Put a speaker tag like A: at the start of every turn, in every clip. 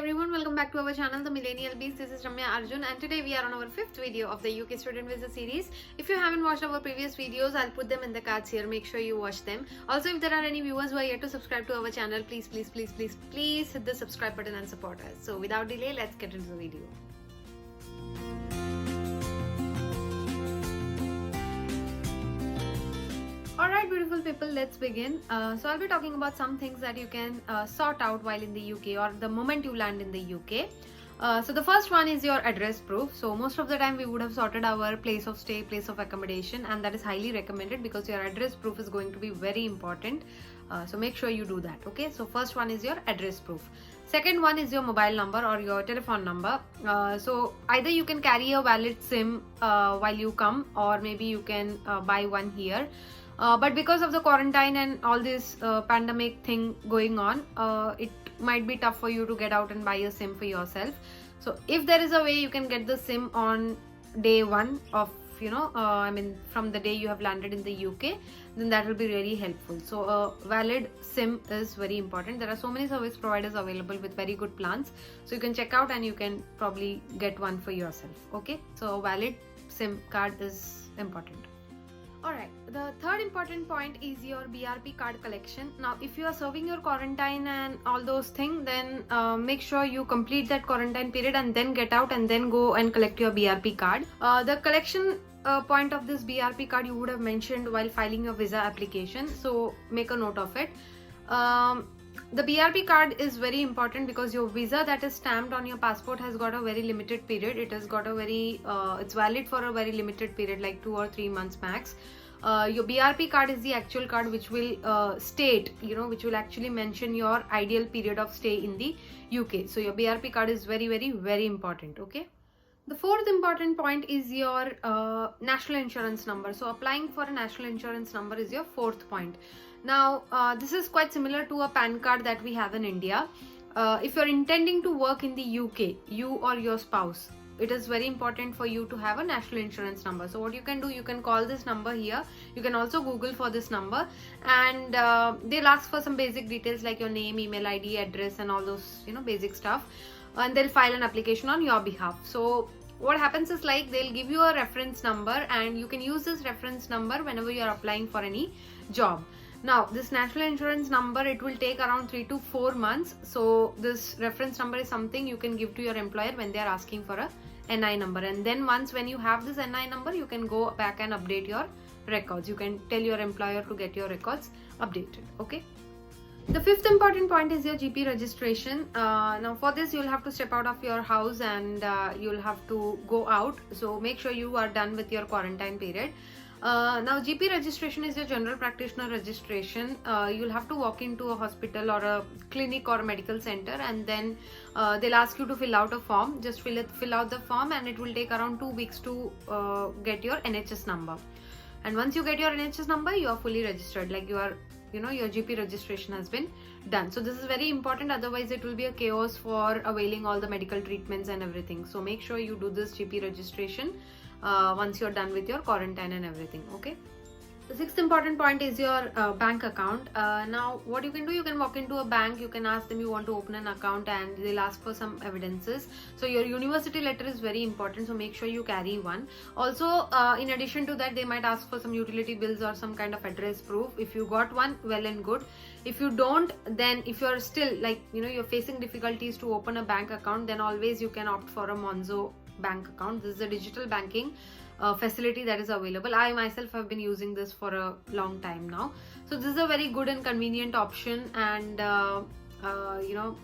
A: everyone, welcome back to our channel The Millennial Beast. This is Ramya Arjun and today we are on our 5th video of the UK Student Visa series. If you haven't watched our previous videos, I'll put them in the cards here. Make sure you watch them. Also, if there are any viewers who are yet to subscribe to our channel, please hit the subscribe button and support us. So without delay, let's get into the video. Alright beautiful people, let's begin. So I'll be talking about some things that you can sort out while in the UK or the moment you land in the UK. So the first one is your address proof. So most of the time we would have sorted our place of stay, place of accommodation, and that is highly recommended because your address proof is going to be very important. So make sure you do that. Okay, so first one is your address proof. Second one is your mobile number or your telephone number. So either you can carry a valid SIM while you come, or maybe you can buy one here. But because of the quarantine and all this pandemic thing going on, it might be tough for you to get out and buy a SIM for yourself. So if there is a way you can get the SIM on day one of, from the day you have landed in the UK, then that will be really helpful. So a valid SIM is very important. There are so many service providers available with very good plans, so you can check out and you can probably get one for yourself. Okay, so a valid SIM card is important. Alright, the third important point is your BRP card collection. Now, if you are serving your quarantine and all those things, then make sure you complete that quarantine period and then get out and then go and collect your BRP card. The collection point of this BRP card you would have mentioned while filing your visa application, so make a note of it. The BRP card is very important because your visa that is stamped on your passport has got a very limited period. It has got a very, it's valid for a very limited period, like 2 or 3 months max. Your BRP card is the actual card which will state, which will actually mention your ideal period of stay in the UK. So your BRP card is very important. Okay. The fourth important point is your national insurance number. So applying for a national insurance number is your fourth point. Now, this is quite similar to a PAN card that we have in India. If you're intending to work in the UK, you or your spouse, it is very important for you to have a national insurance number. So what you can do, you can call this number here. You can also Google for this number, and they'll ask for some basic details like your name, email ID, address, and all those basic stuff, and they'll file an application on your behalf. So what happens is, like, they'll give you a reference number and you can use this reference number whenever you are applying for any job. Now, this national insurance number, it will take around 3 to 4 months. So this reference number is something you can give to your employer when they are asking for a NI number. And then once when you have this NI number, you can go back and update your records. You can tell your employer to get your records updated. Okay. The fifth important point is your GP registration. Now for this, you'll have to step out of your house and you'll have to go out. So make sure you are done with your quarantine period. Now GP registration is your general practitioner registration. You'll have to walk into a hospital or a clinic or a medical center, and then they'll ask you to fill out a form. Just fill out the form, and it will take around 2 weeks to get your NHS number. And once you get your NHS number, you are fully registered, like you are, your GP registration has been done. So this is very important, otherwise it will be a chaos for availing all the medical treatments and everything. So make sure you do this GP registration once you're done with your quarantine and everything. Okay. The sixth important point is your bank account. Now what you can do, you can walk into a bank, you can ask them you want to open an account, and they'll ask for some evidences. So your university letter is very important, so make sure you carry one. Also, in addition to that, they might ask for some utility bills or some kind of address proof. If you got one, well and good. If you don't, then if you're still you're facing difficulties to open a bank account, then always you can opt for a Monzo bank account. This is a digital banking facility that is available. I myself have been using this for a long time now. So this is a very good and convenient option, and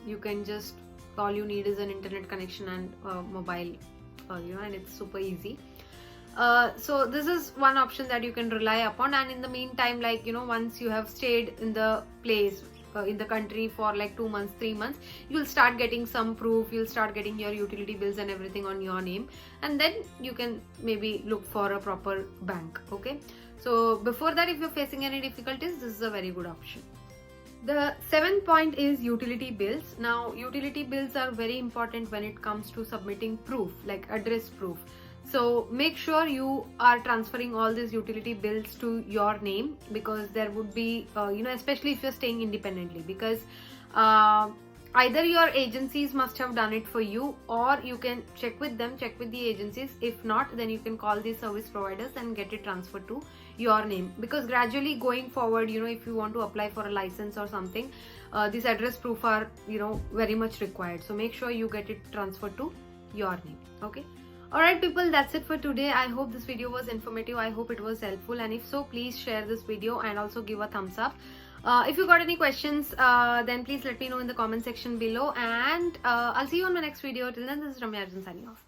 A: you can just, all you need is an internet connection and mobile, and it's super easy. So this is one option that you can rely upon, and in the meantime, once you have stayed in the place, in the country for like 2 months, 3 months, you'll start getting some proof, you'll start getting your utility bills and everything on your name, and then you can maybe look for a proper bank. Okay, so before that, if you're facing any difficulties, this is a very good option. The seventh point is utility bills. Now utility bills are very important when it comes to submitting proof, like address proof. So make sure you are transferring all these utility bills to your name, because there would be, especially if you're staying independently, because either your agencies must have done it for you, or you can check with them, check with the agencies. If not, then you can call these service providers and get it transferred to your name. Because gradually going forward, if you want to apply for a license or something, these address proof are very much required. So make sure you get it transferred to your name. Okay. Alright people, that's it for today. I hope this video was informative. I hope it was helpful, and if so, please share this video and also give a thumbs up. If you got any questions, then please let me know in the comment section below, and I'll see you on my next video. Till then, this is Ramya Arjun signing off.